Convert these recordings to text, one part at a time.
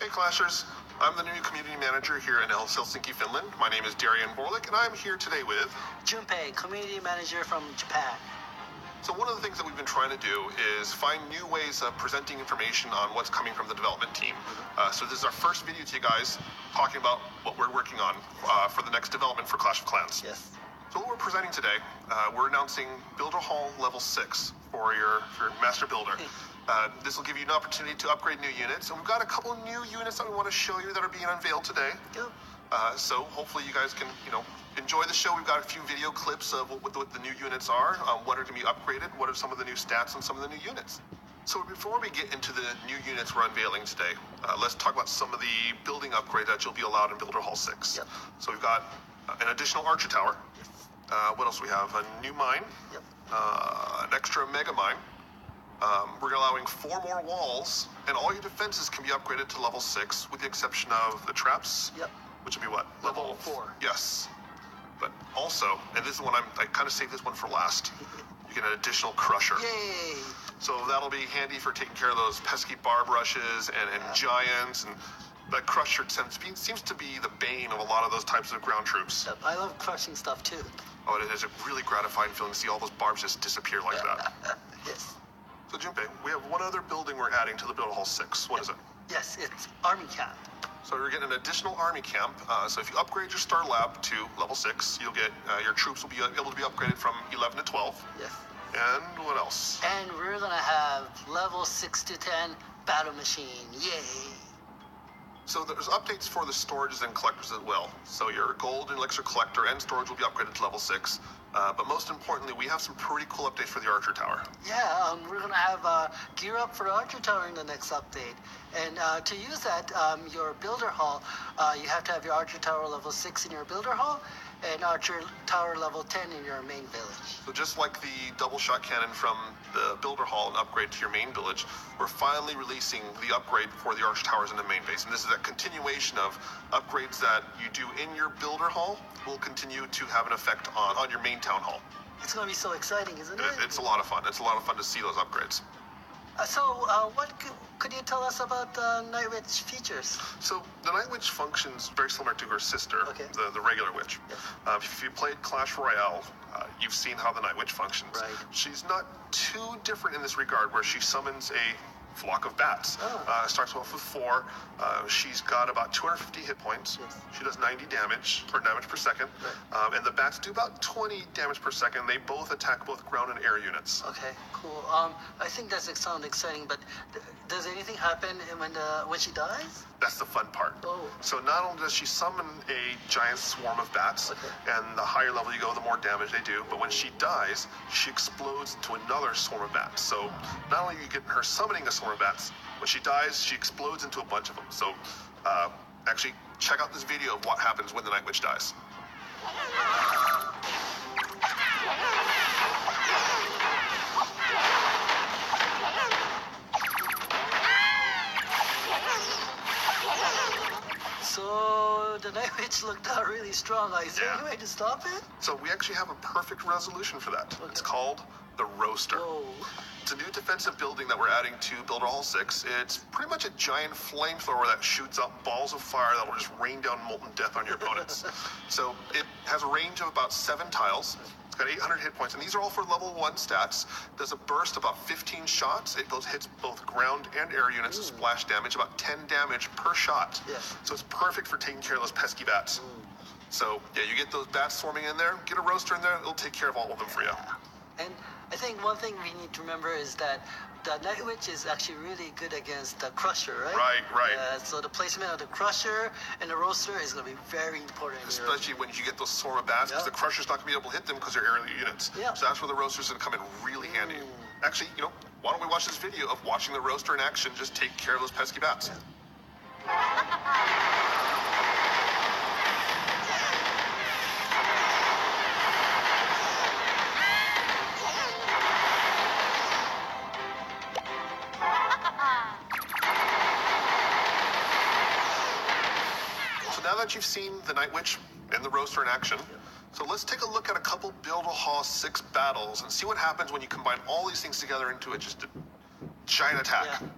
Hey Clashers, I'm the new community manager here in Helsinki, Finland. My name is Darian Borlik, and I'm here today with Junpei, community manager from Japan. So one of the things that we've been trying to do is find new ways of presenting information on what's coming from the development team. So this is our first video to you guys talking about what we're working on for the next development for Clash of Clans. Yes. So what we're presenting today, we're announcing Builder Hall Level 6 for your Master Builder. This will give you an opportunity to upgrade new units, and we've got a couple of new units that we want to show you that are being unveiled today. Yep. So hopefully you guys can, enjoy the show. We've got a few video clips of what the new units are, what are going to be upgraded, what are some of the new stats on some of the new units. So before we get into the new units we're unveiling today, let's talk about some of the building upgrades that you'll be allowed in Builder Hall 6. Yep. So we've got an additional Archer Tower. What else do we have? A new mine. Yep. An extra mega mine. We're allowing 4 more walls, and all your defenses can be upgraded to level 6, with the exception of the traps. Yep. Which would be what? Level 4. Yes. But also, and this is one I kind of saved this one for last, you get an additional crusher. Yay! So that'll be handy for taking care of those pesky barb rushes and giants, and that crusher seems to be the bane of a lot of those types of ground troops. Yep. I love crushing stuff too. Oh, it is a really gratifying feeling to see all those barbs just disappear like that. Yes. So Junpei, we have one other building we're adding to the Builder Hall 6. What is it? Yes, it's Army Camp. So you're getting an additional army camp. So if you upgrade your Star Lab to level 6, you'll get your troops will be able to be upgraded from 11 to 12. Yes. And what else? And we're gonna have level 6 to 10 battle machine. Yay! So there's updates for the storages and collectors as well. So your gold and elixir collector and storage will be upgraded to level 6. But most importantly, we have some pretty cool updates for the Archer Tower. Yeah, we're gonna have gear up for Archer Tower in the next update. And to use that, your Builder Hall, you have to have your Archer Tower level 6 in your Builder Hall, and Archer Tower level 10 in your main village. So just like the double shot cannon from the Builder Hall and upgrade to your main village, we're finally releasing the upgrade for the Archer Towers in the main base. And this is a continuation of upgrades that you do in your Builder Hall will continue to have an effect on your main town hall. It's gonna be so exciting, isn't it? It's a lot of fun. It's a lot of fun to see those upgrades. What could you tell us about the Night Witch features? So the Night Witch functions very similar to her sister, the regular witch. Yes. If you played Clash Royale, you've seen how the Night Witch functions. Right. She's not too different in this regard, where she summons a flock of bats. Starts off with 4. She's got about 250 hit points. Yes. She does 90 damage, or damage per second. Right. And the bats do about 20 damage per second. They both attack both ground and air units. Okay, cool. I think that sounds exciting, but does anything happen when she dies? That's the fun part. Oh. So not only does she summon a giant swarm of bats, and the higher level you go, the more damage they do, but when she dies, she explodes into another swarm of bats. So not only are you getting her summoning a swarm of bats, when she dies, she explodes into a bunch of them. So actually, check out this video of what happens when the Night Witch dies. So the Night Witch looked really strong. Is there any way to stop it? So we actually have a perfect resolution for that. It's called the Roaster. Whoa. It's a new defensive building that we're adding to Builder Hall 6. It's pretty much a giant flamethrower that shoots out balls of fire that will just rain down molten death on your opponents. So it has a range of about 7 tiles. It's got 800 hit points, and these are all for level 1 stats. Does a burst about 15 shots. It hits both ground and air units with splash damage, about 10 damage per shot. Yeah. So it's perfect for taking care of those pesky bats. So yeah, you get those bats swarming in there, get a roaster in there, it'll take care of all of them for you. And I think one thing we need to remember is that the Night Witch is actually really good against the Crusher, right? Right. So the placement of the Crusher and the Roaster is going to be very important. Especially when you get those swarm of bats, because the Crusher's not going to be able to hit them because they're aerial units. Yeah. So that's where the Roaster's going to come in really handy. Actually, why don't we watch this video of watching the Roaster in action just take care of those pesky bats. Now that you've seen the Night Witch and the Roaster in action, so let's take a look at a couple Builder Hall 6 battles and see what happens when you combine all these things together into just a giant attack. Yeah.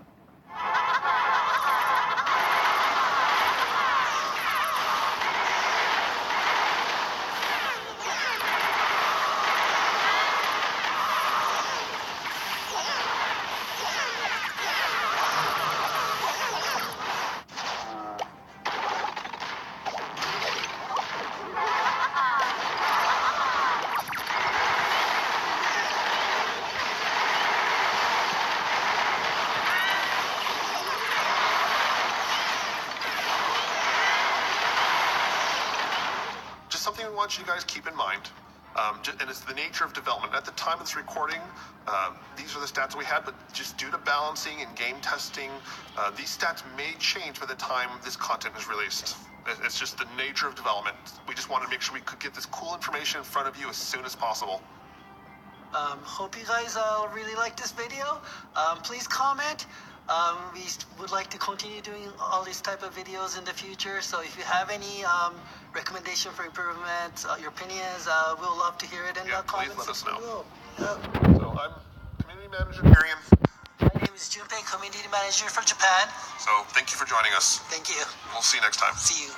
thing I want you guys to keep in mind, and it's the nature of development. At the time of this recording, these are the stats we had, but just due to balancing and game testing, these stats may change by the time this content is released. It's just the nature of development. We just wanted to make sure we could get this cool information in front of you as soon as possible. Hope you guys really like this video. Please comment. We would like to continue doing all these type of videos in the future. So if you have any recommendation for improvements, your opinions, we'll love to hear it in the comments. Please let us know. Yeah. So I'm Community Manager Miriam. My name is Junpei, Community Manager for Japan. So thank you for joining us. Thank you. We'll see you next time. See you.